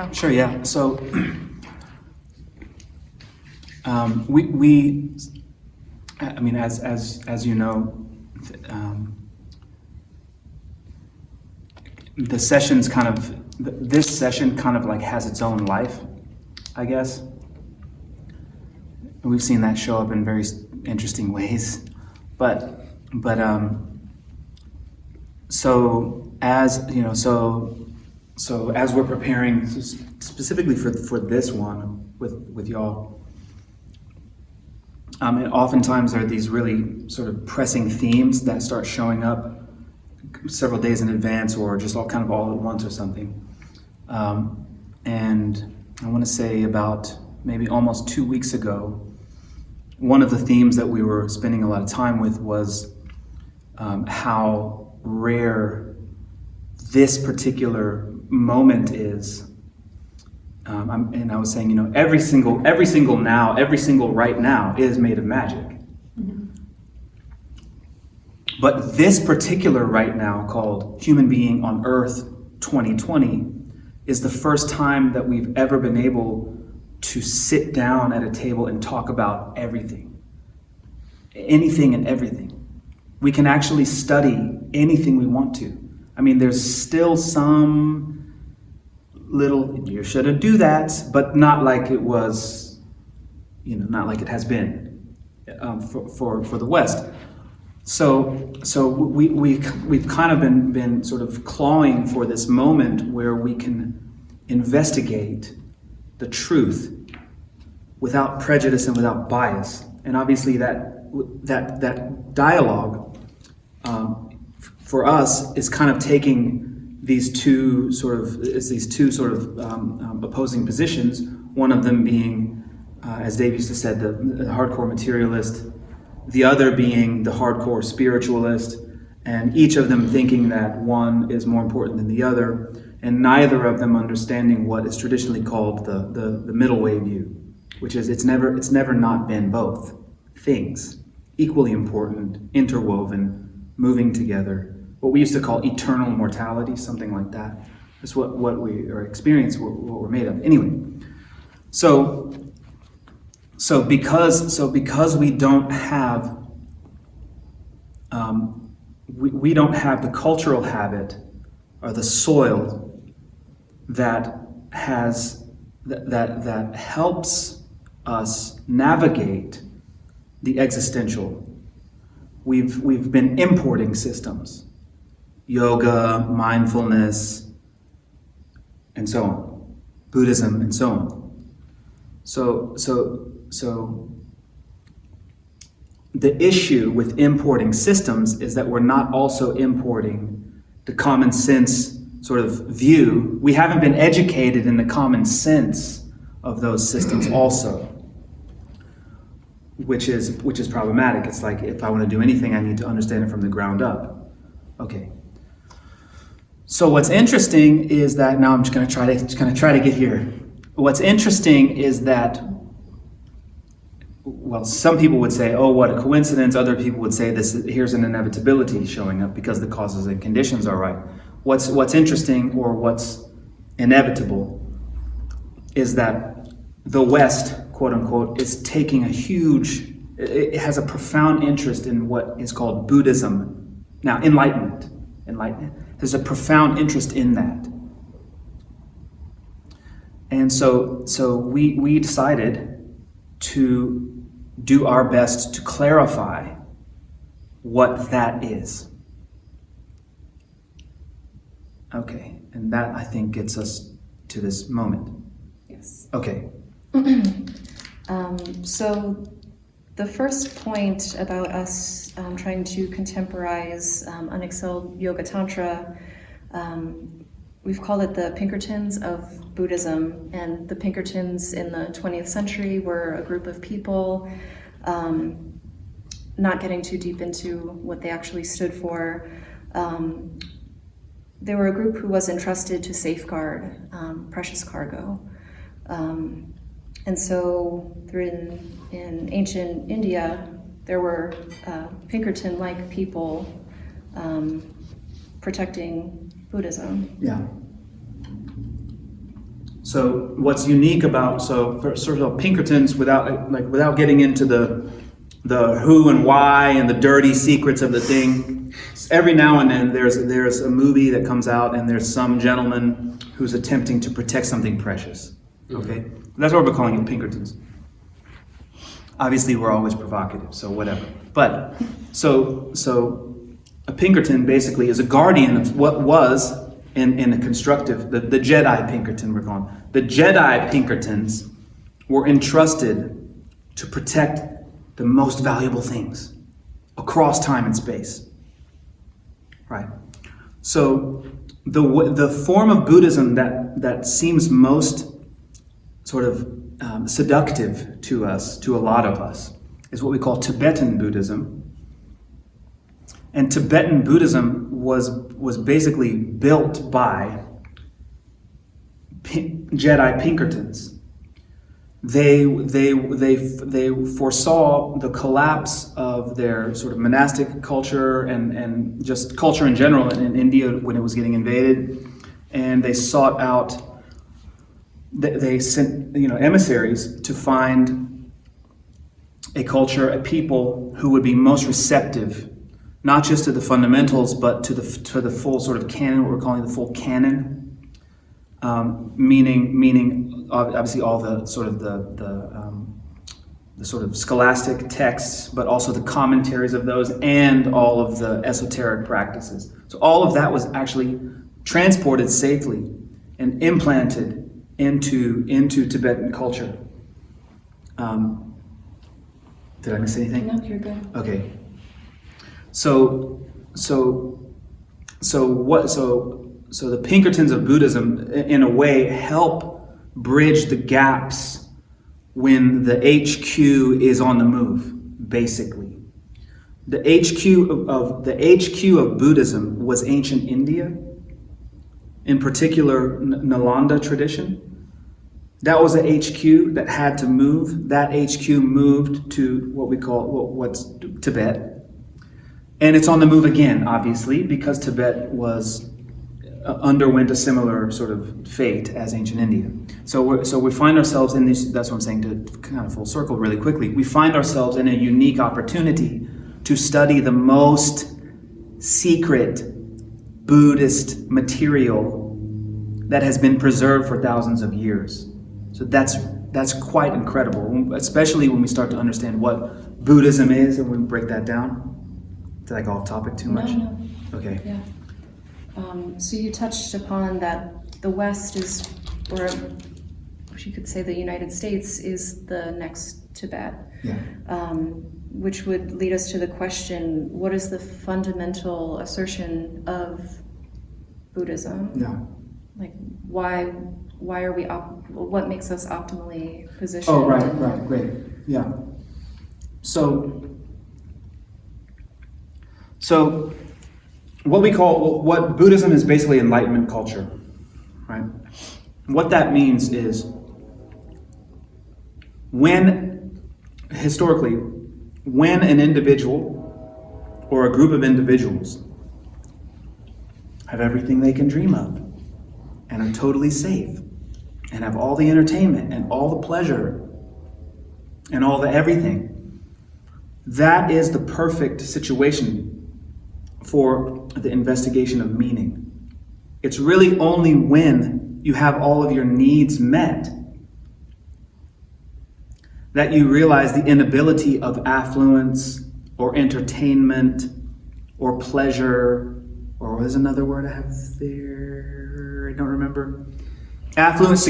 go. Sure, yeah. So I mean, as you know, the session's kind of, this session kind of like has its own life, I guess. And we've seen that show up in very interesting ways. But so as you know, so as we're preparing specifically for this one with y'all, and oftentimes there are these really sort of pressing themes that start showing up several days in advance, or just all at once or something. And I want to say about maybe almost 2 weeks ago, one of the themes that we were spending a lot of time with was how rare this particular moment is. And I was saying, you know, every single right now is made of magic. Mm-hmm. But this particular right now, called Human Being on Earth 2020, is the first time that we've ever been able to sit down at a table and talk about everything. Anything and everything. We can actually study anything we want to. I mean, there's still some little, you shouldn't do that, but not like it was, you know, not like it has been for the West. So we've kind of been sort of clawing for this moment where we can investigate the truth without prejudice and without bias. And obviously that dialogue for us is kind of taking these two sort of opposing positions. One of them being, as Dave used to say, the hardcore materialist, the other being the hardcore spiritualist, and each of them thinking that one is more important than the other, and neither of them understanding what is traditionally called the middle way view, which is it's never not been both things, equally important, interwoven, moving together. What we used to call eternal mortality, something like that. That's what we are experiencing, what we're made of. Anyway, so because we don't have we don't have the cultural habit or the soil that helps us navigate the existential. We've been importing systems. Yoga, mindfulness, and so on. Buddhism, and so on. So the issue with importing systems is that we're not also importing the common sense sort of view. We haven't been educated in the common sense of those systems also, which is problematic. It's like, if I want to do anything, I need to understand it from the ground up. Okay. So what's interesting is that, now I'm just going to try to get here. What's interesting is that, well, some people would say, oh, what a coincidence. Other people would say here's an inevitability showing up because the causes and conditions are right. What's interesting, or what's inevitable, is that the West, quote unquote, is taking it has a profound interest in what is called Buddhism. Now, enlightenment. There's a profound interest in that. And so we decided to do our best to clarify what that is. Okay, and that, I think, gets us to this moment. Yes. Okay. So the first point about us trying to contemporize unexcelled Yoga Tantra, we've called it the Pinkertons of Buddhism. And the Pinkertons in the 20th century were a group of people, not getting too deep into what they actually stood for. They were a group who was entrusted to safeguard precious cargo. And so in ancient India, there were Pinkerton-like people protecting Buddhism. Yeah. So what's unique about sort of Pinkertons, without getting into the who and why and the dirty secrets of the thing, every now and then there's a movie that comes out and there's some gentleman who's attempting to protect something precious. Okay, that's why we're calling it Pinkertons. Obviously, we're always provocative, so whatever. But so a Pinkerton basically is a guardian of what was in a constructive, the Jedi Pinkerton we're calling. The Jedi Pinkertons were entrusted to protect the most valuable things across time and space. Right. So the form of Buddhism that seems most sort of seductive to us, to a lot of us, is what we call Tibetan Buddhism. And Tibetan Buddhism was basically built by Jedi Pinkertons. They foresaw the collapse of their sort of monastic culture and just culture in general in India when it was getting invaded, and they sought out. They sent emissaries to find a culture, a people who would be most receptive, not just to the fundamentals, but to the full sort of canon, what we're calling the full canon, meaning obviously all the sort of the sort of scholastic texts, but also the commentaries of those and all of the esoteric practices. So all of that was actually transported safely and implanted into Tibetan culture. Did I miss anything? No, you're good. Okay. So the Pinkertons of Buddhism, in a way, help bridge the gaps when the HQ is on the move. Basically, the HQ of Buddhism was ancient India, in particular Nalanda tradition. That was a HQ that had to move. That HQ moved to what we call what's Tibet. And it's on the move again, obviously, because Tibet underwent a similar sort of fate as ancient India. So we find ourselves in this, that's what I'm saying, to kind of full circle really quickly. We find ourselves in a unique opportunity to study the most secret Buddhist material that has been preserved for thousands of years. So that's quite incredible, especially when we start to understand what Buddhism is and we break that down. Did I go off topic too much? No. Okay. Yeah. So you touched upon that the West is, or you could say the United States is the next Tibet. Yeah. Which would lead us to the question, what is the fundamental assertion of Buddhism? Yeah. Like, why are we, what makes us optimally positioned? Oh, right, great. Yeah. So what Buddhism is basically enlightenment culture, right? What that means is historically, when an individual or a group of individuals have everything they can dream of and are totally safe and have all the entertainment and all the pleasure and all the everything, that is the perfect situation for the investigation of meaning. It's really only when you have all of your needs met that you realize the inability of affluence or entertainment or pleasure, or there's another word I have there, I don't remember. Affluence,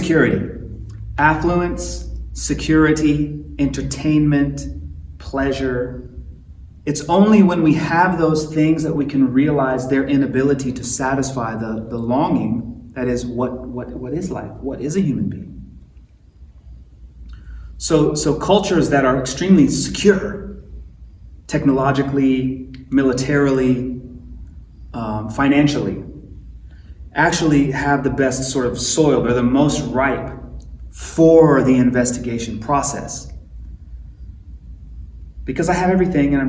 security, entertainment, pleasure. It's only when we have those things that we can realize their inability to satisfy the longing, that is, what is life? What is a human being? So cultures that are extremely secure, technologically, militarily, financially, actually have the best sort of soil. They're the most ripe for the investigation process. Because I have everything and I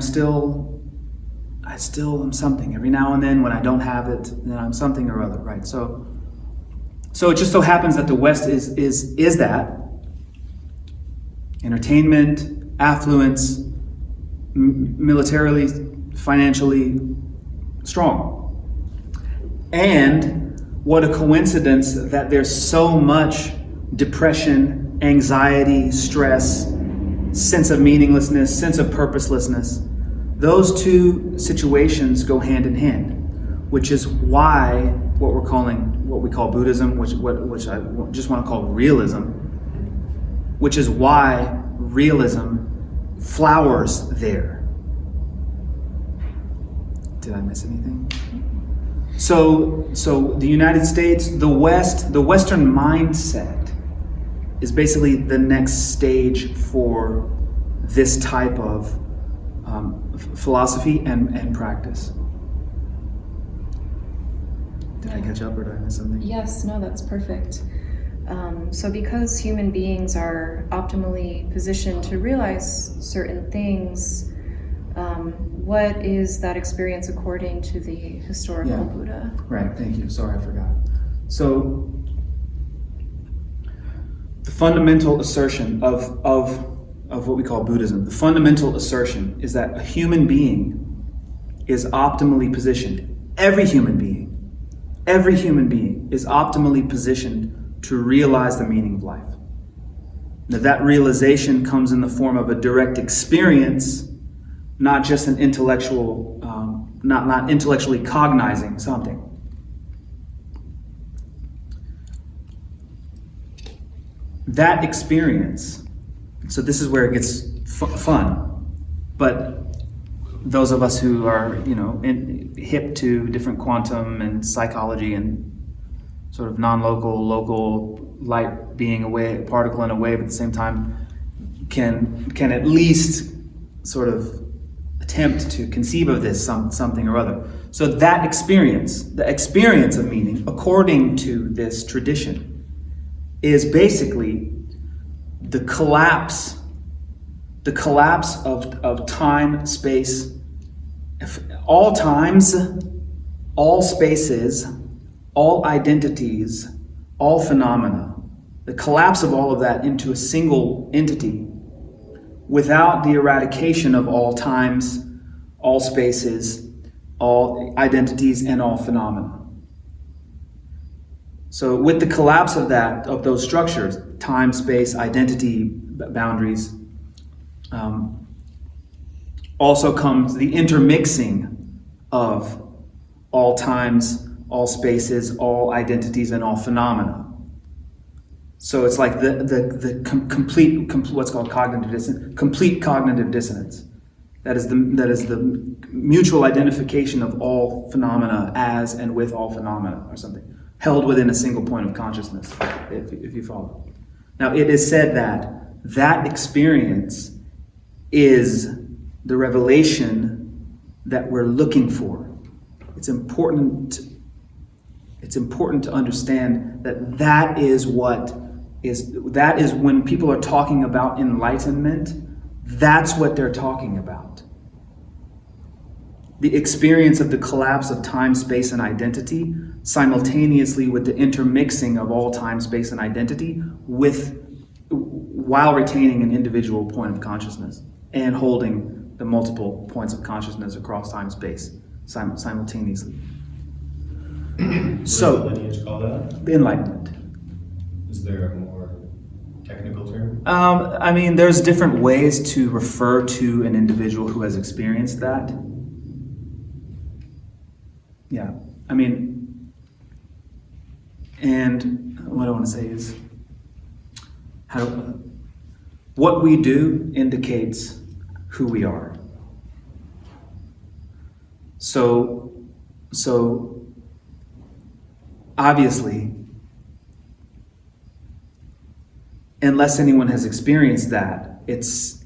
still am something. Every now and then when I don't have it, then I'm something or other, right? So So it just so happens that the West is that entertainment, affluence, militarily, financially strong. And what a coincidence that there's so much depression, anxiety, stress, sense of meaninglessness, sense of purposelessness. Those two situations go hand in hand, which is why what we call Buddhism, which I just want to call realism, which is why realism flowers there. Did I miss anything? So the United States, the West, the Western mindset is basically the next stage for this type of philosophy and practice. Did I catch up or did I miss something? Yes, no, that's perfect. So because human beings are optimally positioned to realize certain things, what is that experience according to the historical Buddha? Right, thank you. Sorry, I forgot. So the fundamental assertion of what we call Buddhism, the fundamental assertion is that a human being is optimally positioned. Every human being is optimally positioned to realize the meaning of life. Now that realization comes in the form of a direct experience, not just an intellectual, not intellectually cognizing something. That experience, so this is where it gets fun, but those of us who are, hip to different quantum and psychology and sort of non-local, local light being a particle in a wave at the same time, can at least sort of attempt to conceive of this something or other. So that experience, the experience of meaning, according to this tradition, is basically the collapse of time, space, all times, all spaces, all identities, all phenomena, the collapse of all of that into a single entity without the eradication of all times, all spaces, all identities, and all phenomena. So with the collapse of those structures, time, space, identity, boundaries, also comes the intermixing of all times, all spaces, all identities, and all phenomena. So it's like the complete what's called cognitive dissonance, complete cognitive dissonance. That is the mutual identification of all phenomena as and with all phenomena, or something, held within a single point of consciousness, if you follow. Now it is said that experience is the revelation that we're looking for. It's important to understand that is when people are talking about enlightenment, that's what they're talking about. The experience of the collapse of time, space, and identity simultaneously with the intermixing of all time, space, and identity while retaining an individual point of consciousness and holding the multiple points of consciousness across time, space simultaneously. So, what does the lineage call that? The enlightenment. Is there a more technical term? There's different ways to refer to an individual who has experienced that. Yeah, and what I want to say is, what we do indicates who we are. So obviously, unless anyone has experienced that, it's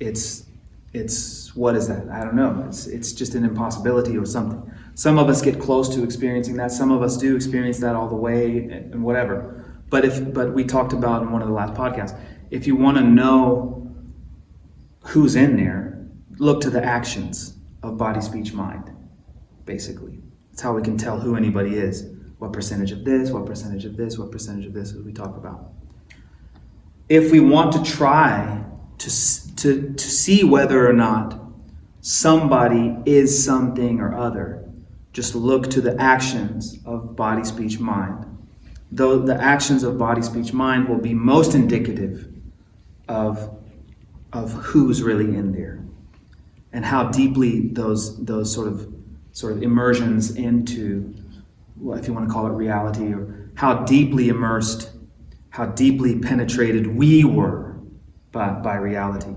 what is that? I don't know. It's just an impossibility or something. Some of us get close to experiencing that. Some of us do experience that all the way and whatever. But we talked about in one of the last podcasts, if you want to know who's in there, look to the actions of body, speech, mind, basically. That's how we can tell who anybody is, What percentage of this, what percentage of this, what percentage of this, as we talk about. If we want to try to see whether or not somebody is something or other, just look to the actions of body, speech, mind. Though the actions of body, speech, mind will be most indicative of who's really in there, and how deeply those sort of immersions into, well, if you want to call it reality, or how deeply immersed, how deeply penetrated we were by reality.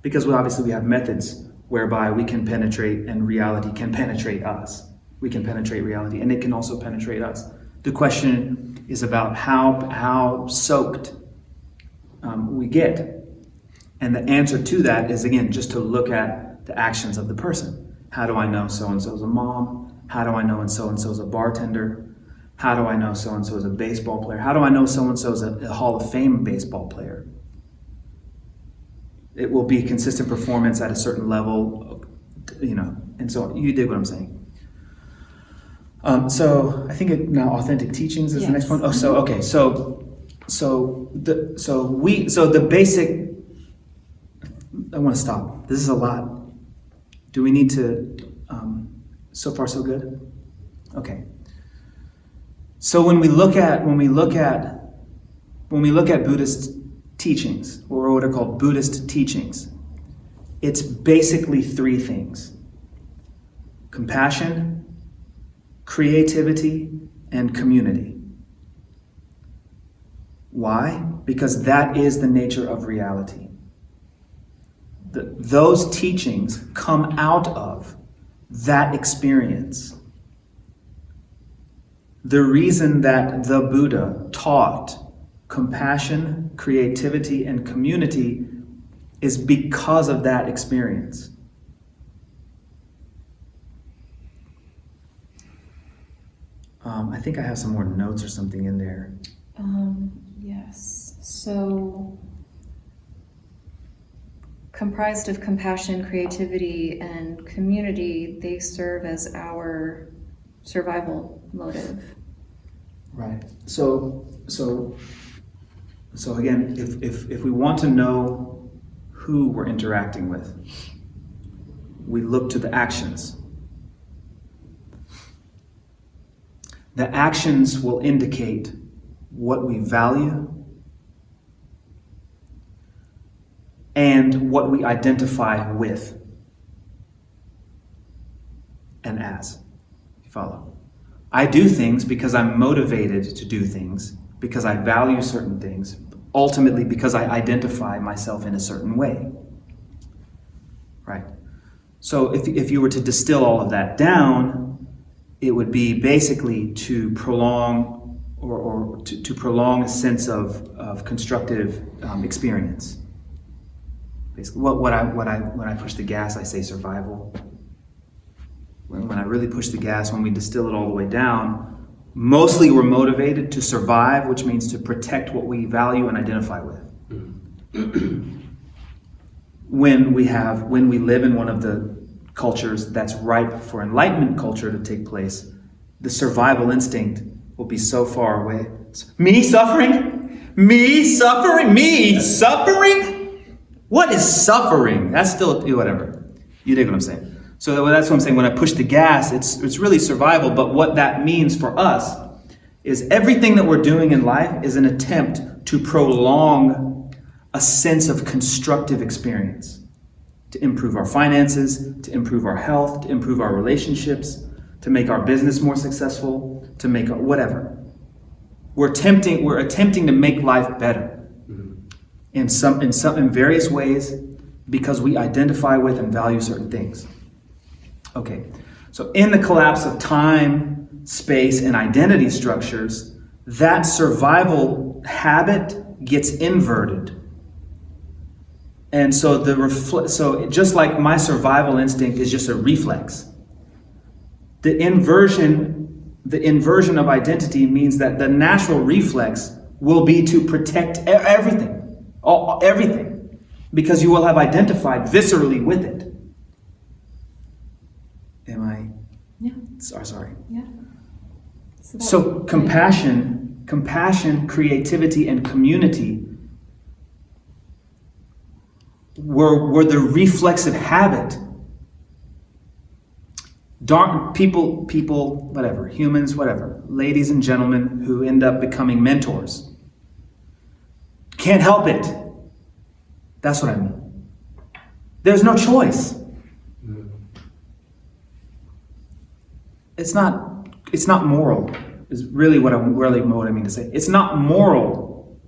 Because obviously we have methods whereby we can penetrate and reality can penetrate us. We can penetrate reality and it can also penetrate us. The question is about how soaked we get. And the answer to that is, again, just to look at the actions of the person. How do I know so-and-so's a mom? How do I know so-and-so's a bartender? How do I know so-and-so's a baseball player? How do I know so-and-so's a Hall of Fame baseball player? It will be consistent performance at a certain level, and so you dig what I'm saying. So I think now authentic teachings is the next one. Oh, so okay, so the basic. I want to stop. This is a lot. Do we need to? So far, so good. Okay. So when we look at Buddhist teachings, or what are called Buddhist teachings, it's basically three things: compassion, creativity, and community. Why? Because that is the nature of reality. Those teachings come out of that experience. The reason that the Buddha taught compassion, creativity, and community is because of that experience. I think I have some more notes or something in there. Yes. So, comprised of compassion, creativity, and community, they serve as our survival motive. Right. So again, if we want to know who we're interacting with, we look to the actions. The actions will indicate what we value and what we identify with and as. You follow? I do things because I'm motivated to do things, because I value certain things, ultimately because I identify myself in a certain way. Right? So if you were to distill all of that down, it would be basically to prolong or to prolong a sense of constructive experience. Basically, when I push the gas, I say survival. When I really push the gas, when we distill it all the way down, mostly we're motivated to survive, which means to protect what we value and identify with. When we live in one of the cultures that's ripe for enlightenment culture to take place, the survival instinct will be so far away. Me suffering? Me suffering? Me suffering? What is suffering? That's still, whatever. You dig what I'm saying? So that's what I'm saying. When I push the gas, it's really survival. But what that means for us is everything that we're doing in life is an attempt to prolong a sense of constructive experience. To improve our finances, to improve our health, to improve our relationships, to make our business more successful, to make whatever. We're attempting to make life better in various ways because we identify with and value certain things. Okay, so in the collapse of time, space, and identity structures, that survival habit gets inverted. And so so just like my survival instinct is just a reflex, the inversion of identity means that the natural reflex will be to protect everything, everything, because you will have identified viscerally with it. Am I? Yeah. Sorry. Yeah. So compassion, creativity, and community were the reflexive habit. People, whatever, humans, whatever, ladies and gentlemen who end up becoming mentors. Can't help it. That's what I mean. There's no choice. It's not moral, is really what I mean to say. It's not moral.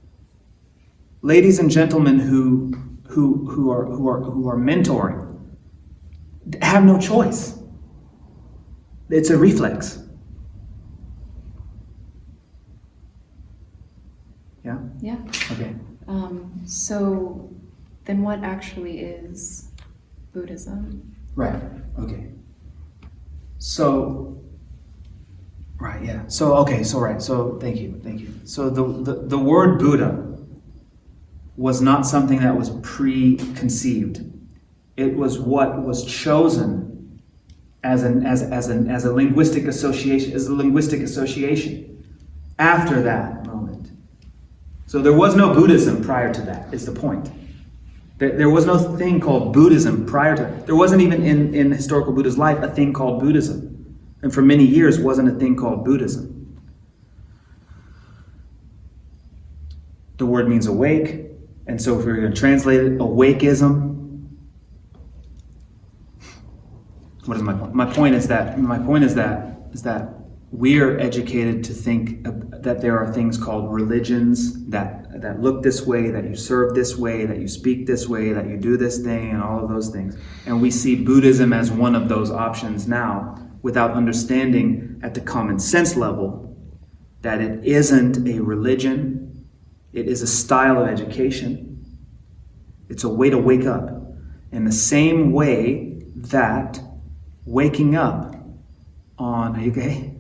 Ladies and gentlemen who are mentoring have no choice. It's a reflex. Yeah? Yeah. Okay. So then what actually is Buddhism? Right. Okay. So, right, yeah. So, okay, so right. So, thank you. So the word Buddha was not something that was preconceived. It was what was chosen as a linguistic association after that moment. So there was no Buddhism prior to that, is the point. There was no thing called Buddhism prior to that. There wasn't even in historical Buddha's life a thing called Buddhism. And for many years wasn't a thing called Buddhism. The word means awake, and so if we were going to translate it, awakeism. What is my point? My point is that we are educated to think that there are things called religions that look this way, that you serve this way, that you speak this way, that you do this thing, and all of those things. And we see Buddhism as one of those options now, without understanding at the common sense level that it isn't a religion, it is a style of education. It's a way to wake up. In the same way that waking up on, are you okay?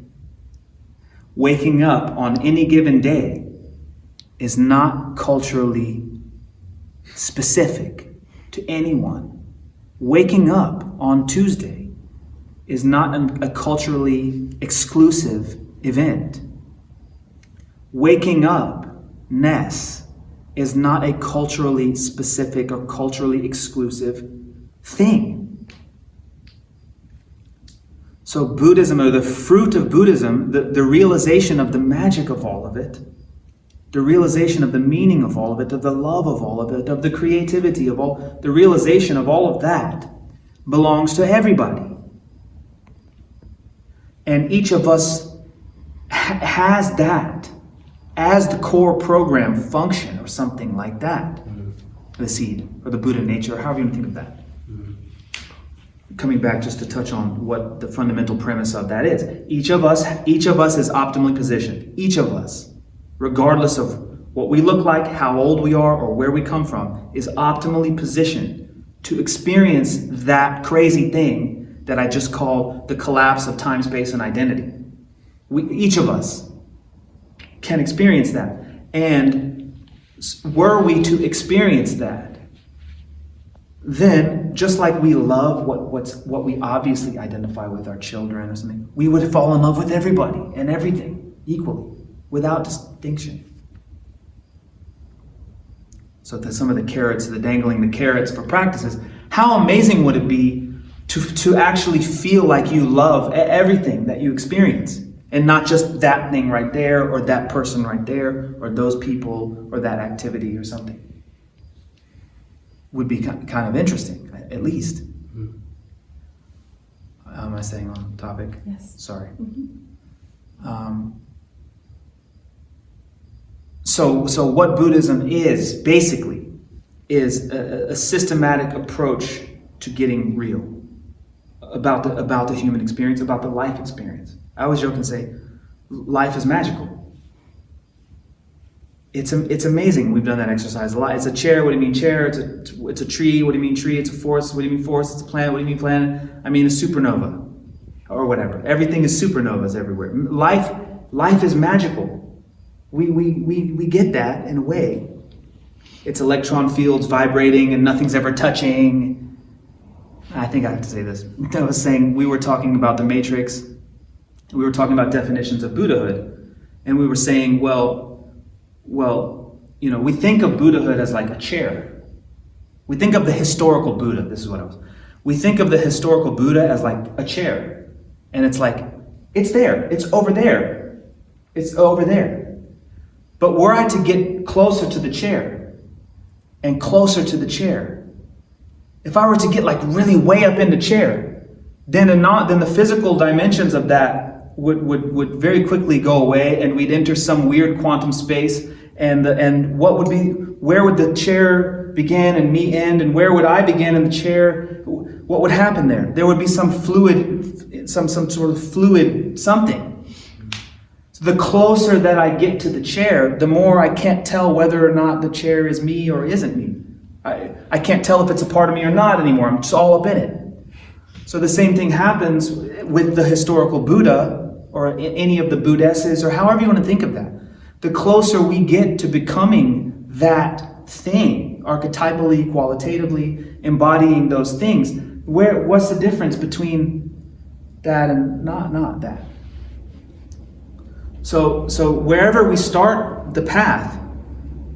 Waking up on any given day is not culturally specific to anyone. Waking up on Tuesday is not a culturally exclusive event. Waking up-ness is not a culturally specific or culturally exclusive thing. So Buddhism, or the fruit of Buddhism, the realization of the magic of all of it, the realization of the meaning of all of it, of the love of all of it, of the creativity of all, the realization of all of that belongs to everybody. And each of us has that as the core program function or something like that. The seed or the Buddha nature, or however you want to think of that. Coming back just to touch on what the fundamental premise of that is. Each of us is optimally positioned. Each of us, regardless of what we look like, how old we are, or where we come from, is optimally positioned to experience that crazy thing that I just call the collapse of time, space, and identity. Each of us can experience that. And were we to experience that, then, just like we love what we obviously identify with, our children or something, we would fall in love with everybody and everything equally, without distinction. So some of the carrots, the dangling the carrots for practices, how amazing would it be to actually feel like you love everything that you experience, and not just that thing right there, or that person right there, or those people, or that activity or something. Would be kind of interesting, at least. Am I staying on topic? Yes. Sorry. So what Buddhism is, basically, is a systematic approach to getting real about the human experience, about the life experience. I always joke and say, life is magical. It's amazing. We've done that exercise a lot. It's a chair. What do you mean chair? It's a tree. What do you mean tree? It's a forest. What do you mean forest? It's a planet. What do you mean planet? I mean a supernova, or whatever. Everything is supernovas everywhere. Life is magical. We get that in a way. It's electron fields vibrating and nothing's ever touching. I think I have to say this. I was saying we were talking about the Matrix, we were talking about definitions of Buddhahood, and we were saying, well, we think of Buddhahood as like a chair. We think of the historical Buddha. This is what I was. We think of the historical Buddha as like a chair, and it's like it's there. It's over there. It's over there. But were I to get closer to the chair, and closer to the chair, if I were to get like really way up in the chair, then the physical dimensions of that would very quickly go away, and we'd enter some weird quantum space, and where would the chair begin and me end, and where would I begin in the chair? What would happen there? There would be some fluid, some sort of fluid something. So the closer that I get to the chair, the more I can't tell whether or not the chair is me or isn't me. I can't tell if it's a part of me or not anymore. I'm just all up in it. So the same thing happens with the historical Buddha, or any of the Buddhesses, or however you want to think of that. The closer we get to becoming that thing, archetypally, qualitatively, embodying those things, what's the difference between that and not that? So wherever we start the path,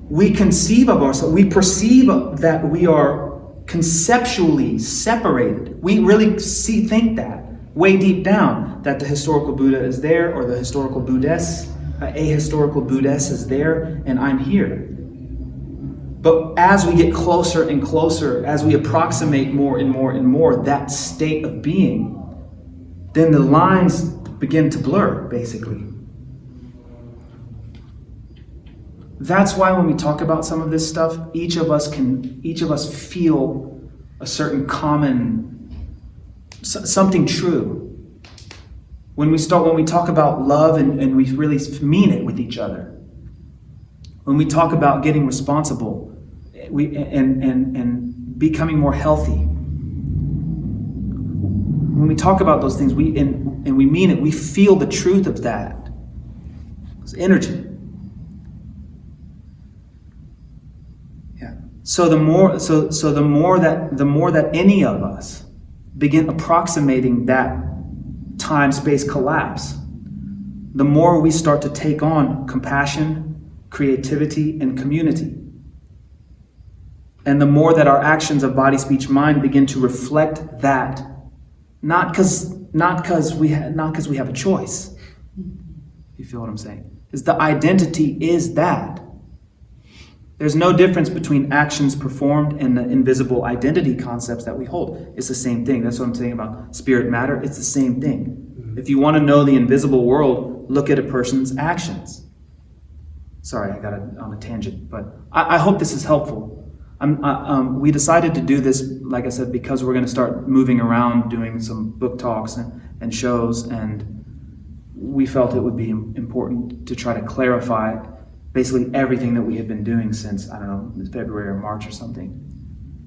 we conceive of ourselves, we perceive that we are conceptually separated. We really think that way deep down, that the historical Buddha is there, or the historical Buddhess, a historical Buddhess is there, and I'm here. But as we get closer and closer, as we approximate more and more and more that state of being, then the lines begin to blur, basically. That's why when we talk about some of this stuff, each of us feel a certain common, something true. When we talk about love and we really mean it with each other. When we talk about getting responsible, and becoming more healthy. When we talk about those things, we mean it. We feel the truth of that. It's energy. Yeah. So the more that any of us begin approximating that time-space collapse, the more we start to take on compassion, creativity, and community. And the more that our actions of body, speech, mind begin to reflect that, not because we have a choice. You feel what I'm saying? Is the identity is that. There's no difference between actions performed and the invisible identity concepts that we hold. It's the same thing. That's what I'm saying about spirit matter. It's the same thing. If you want to know the invisible world, look at a person's actions. Sorry, I got on a tangent, but I hope this is helpful. We decided to do this, like I said, because we're going to start moving around, doing some book talks and shows, and we felt it would be important to try to clarify basically everything that we had been doing since, I don't know, February or March or something.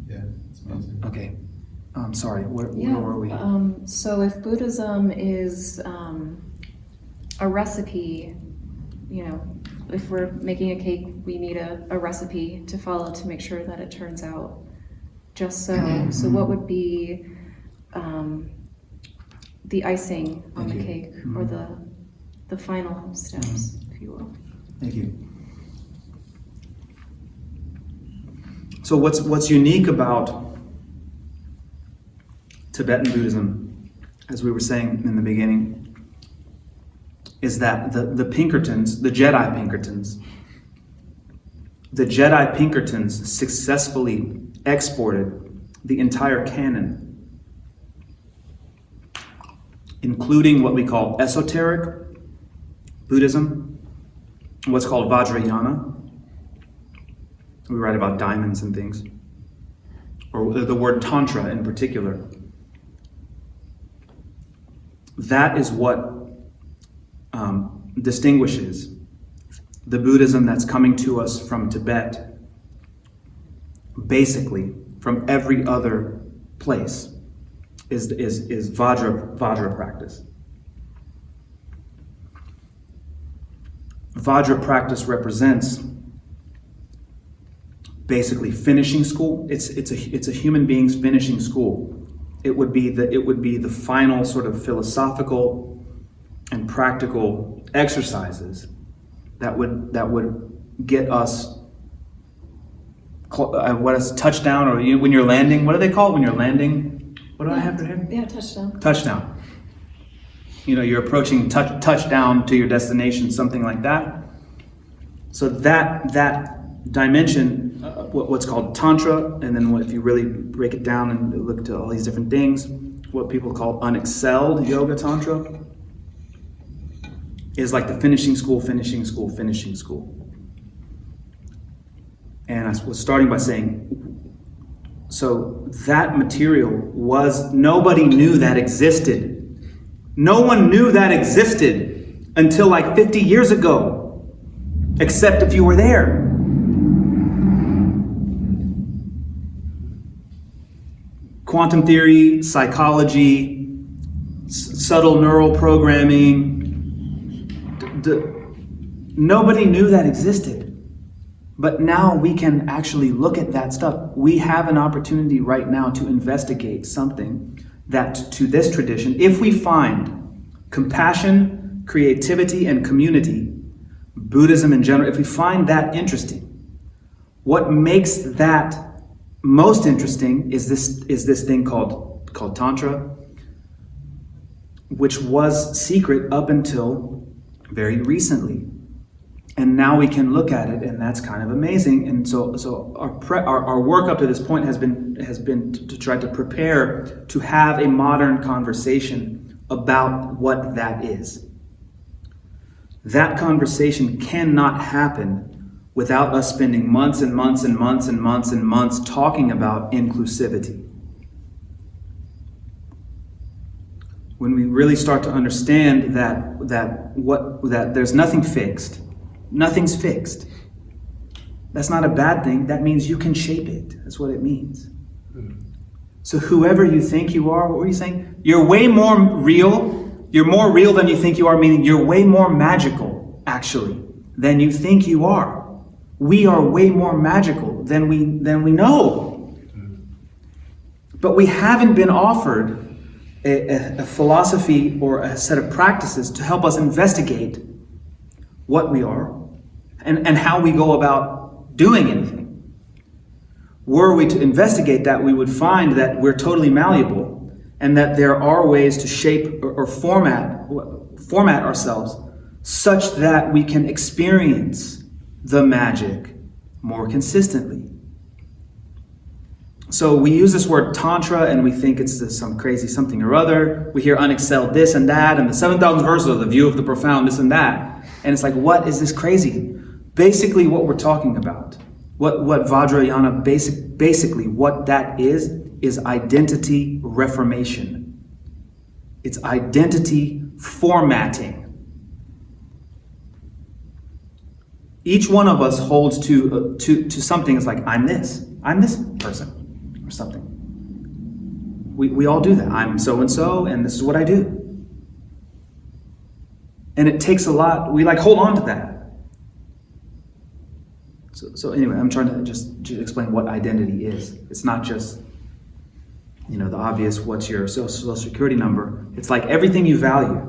Yeah, it's amazing. Okay. Sorry, where were we? So if Buddhism is a recipe, if we're making a cake, we need a recipe to follow to make sure that it turns out just so. So what would be the icing on the cake, or the final steps, if you will? Thank you. So what's unique about Tibetan Buddhism, as we were saying in the beginning, is that the Pinkertons, the Jedi Pinkertons successfully exported the entire canon, including what we call esoteric Buddhism, what's called Vajrayana. We write about diamonds and things, or the word Tantra in particular. That is what distinguishes the Buddhism that's coming to us from Tibet, basically from every other place, is Vajra practice. Vajra practice represents basically finishing school. It's a human being's finishing school. It would be the final sort of philosophical and practical exercises that would get us what is touchdown, or when you're landing, what do they call it when you're landing? What do I have for here? Yeah, touchdown. Touchdown. You're approaching touchdown to your destination, something like that. So that dimension, what's called Tantra, and then if you really break it down and look to all these different things, what people call unexcelled Yoga Tantra, is like the finishing school. And I was starting by saying, so that material nobody knew that existed. No one knew that existed until like 50 years ago, except if you were there. Quantum theory, psychology, subtle neural programming, nobody knew that existed. But now we can actually look at that stuff. We have an opportunity right now to investigate something that to this tradition, if we find compassion, creativity, and community, Buddhism in general, if we find that interesting, what makes that most interesting is this thing called Tantra, which was secret up until very recently. And now we can look at it, and that's kind of amazing. And so our work up to this point has been to try to prepare to have a modern conversation about what that is. That conversation cannot happen without us spending months and months and months and months and months talking about inclusivity. When we really start to understand that there's nothing fixed. Nothing's fixed. That's not a bad thing. That means you can shape it. That's what it means. So whoever you think you are, what were you saying? You're way more real. You're more real than you think you are, meaning you're way more magical, actually, than you think you are. We are way more magical than we know. But we haven't been offered a philosophy or a set of practices to help us investigate what we are and how we go about doing anything. Were we to investigate that, we would find that we're totally malleable and that there are ways to shape or format ourselves such that we can experience the magic more consistently. So we use this word Tantra and we think it's some crazy something or other. We hear unexcelled this and that, and the 7,000 verses of the view of the profound this and that. And it's like, what is this crazy? Basically what we're talking about, what Vajrayana basically what that is identity reformation. It's identity formatting. Each one of us holds to something. It's like, I'm this person, or something. We all do that. I'm so-and-so, and this is what I do. And it takes a lot. We hold on to that. So anyway, I'm trying to just explain what identity is. It's not just, the obvious, what's your social security number. It's like everything you value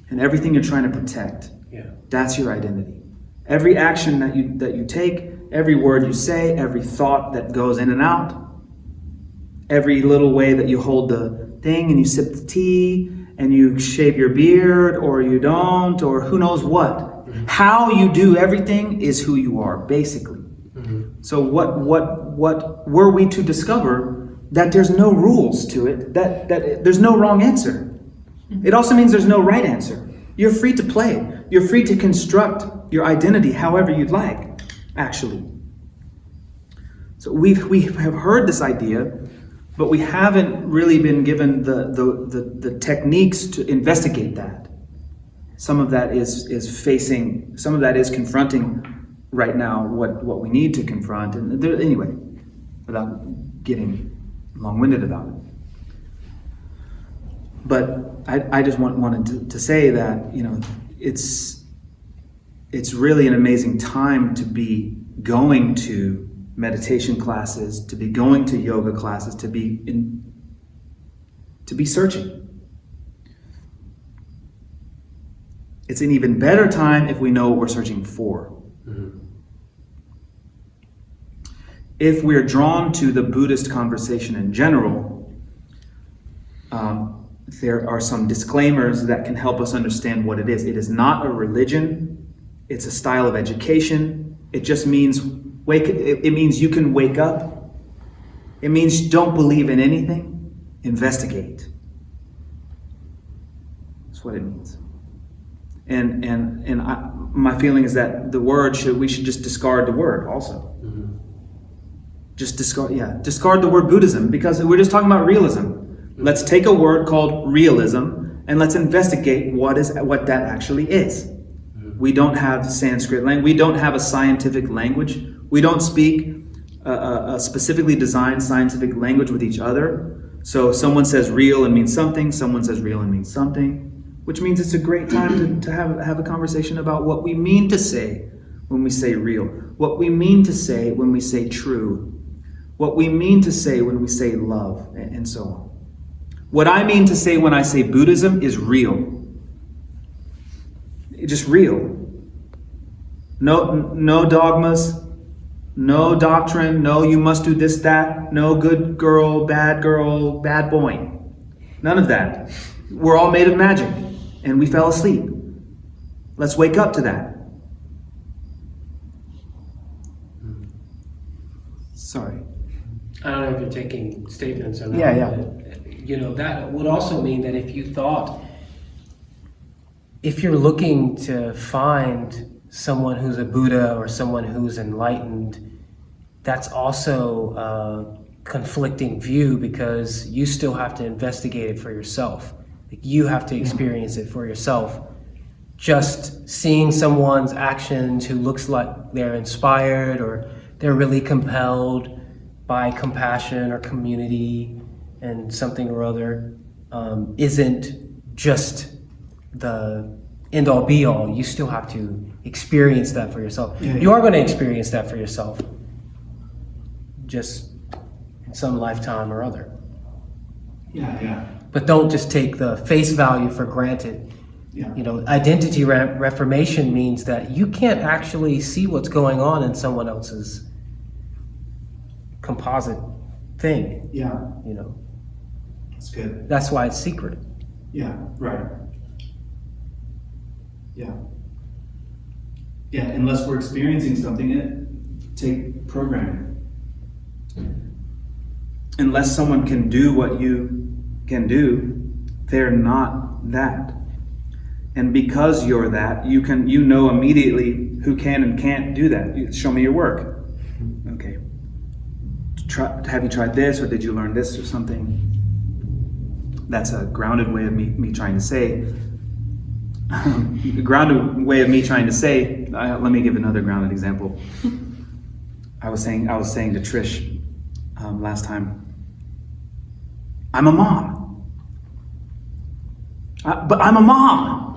and everything you're trying to protect. Yeah. That's your identity. Every action that you take, every word you say, every thought that goes in and out, every little way that you hold the thing and you sip the tea and you shave your beard or you don't, or who knows what. Mm-hmm. How you do everything is who you are, basically. Mm-hmm. So what were we to discover that there's no rules to it, that there's no wrong answer. It also means there's no right answer. You're free to play. You're free to construct your identity however you'd like, actually. So we have heard this idea, but we haven't really been given the techniques to investigate that. Some of that some of that is confronting right now what we need to confront. And anyway, without getting long-winded about it. But I just wanted to say that, it's really an amazing time to be going to meditation classes, to be going to yoga classes, to be searching. It's an even better time if we know what we're searching for. If we're drawn to the Buddhist conversation in general, there are some disclaimers that can help us understand what it is. It is not a religion. It's a style of education. It just means it means you can wake up. It means don't believe in anything. Investigate. That's what it means. My feeling is that we should just discard the word also. Just discard the word Buddhism, because we're just talking about realism. Let's take a word called realism and let's investigate what that actually is. We don't have Sanskrit language. We don't have a scientific language. We don't speak a specifically designed scientific language with each other. So someone says real and means something. Someone says real and means something, which means it's a great time to have a conversation about what we mean to say when we say real, what we mean to say when we say true, what we mean to say when we say love, and so on. What I mean to say when I say Buddhism is real. It's just real. No dogmas, no doctrine, no you must do this, that, no good girl, bad boy. None of that. We're all made of magic, and we fell asleep. Let's wake up to that. Sorry. I don't know if you're taking statements or not. Yeah. But, that would also mean that if you're looking to find someone who's a Buddha or someone who's enlightened, that's also a conflicting view, because you still have to investigate it for yourself. Like, you have to experience it for yourself. Just seeing someone's actions who looks like they're inspired or they're really compelled by compassion or community and something or other isn't just the end-all be-all. You still have to experience that for yourself. You are going to experience that for yourself, just in some lifetime or other. But don't just take the face value for granted. Identity reformation means that you can't actually see what's going on in someone else's composite thing. That's good. That's why it's secret. Right. Unless we're experiencing something, take programming. Unless someone can do what you can do, they're not that. And because you're that, you know immediately who can and can't do that. Show me your work. Okay. Have you tried this, or did you learn this or something? That's a grounded way of me trying to say. Let me give another grounded example. I was saying to Trish last time, I'm a mom. But I'm a mom.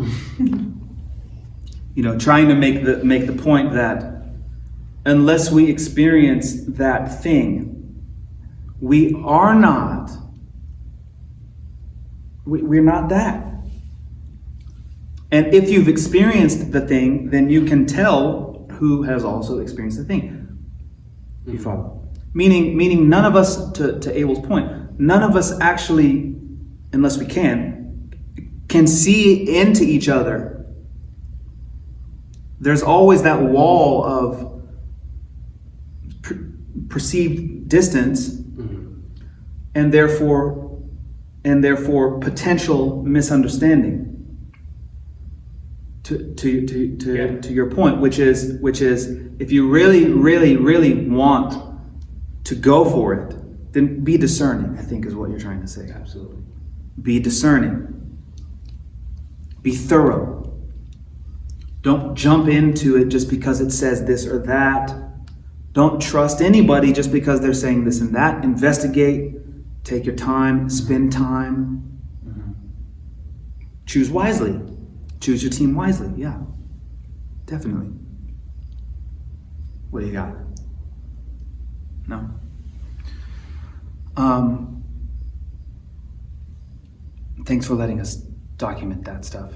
Trying to make the point that unless we experience that thing, we are not. We're not that. And if you've experienced the thing, then you can tell who has also experienced the thing. You follow? Meaning none of us, to Abel's point, none of us actually, unless we can see into each other. There's always that wall of perceived distance, and therefore potential misunderstanding. To your point, which is if you really want to go for it, then be discerning, I think is what you're trying to say. Absolutely. Be discerning. Be thorough. Don't jump into it just because it says this or that. Don't trust anybody just because they're saying this and that. Investigate. Take your time. Spend time. Choose wisely. Choose your team wisely. Yeah. Definitely. What do you got? No? Thanks for letting us document that stuff.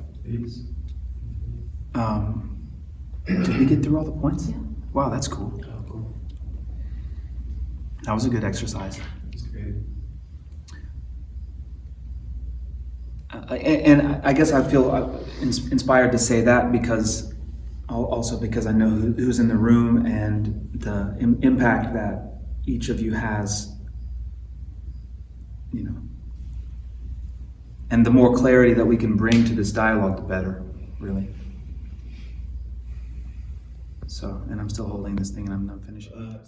Did we get through all the points? Yeah. Wow, that's cool. Oh, cool. That was a good exercise. That's great. And I guess I feel inspired to say that because also because I know who's in the room and the impact that each of you has, you know. And the more clarity that we can bring to this dialogue, the better, really. So, and I'm still holding this thing and I'm not finishing.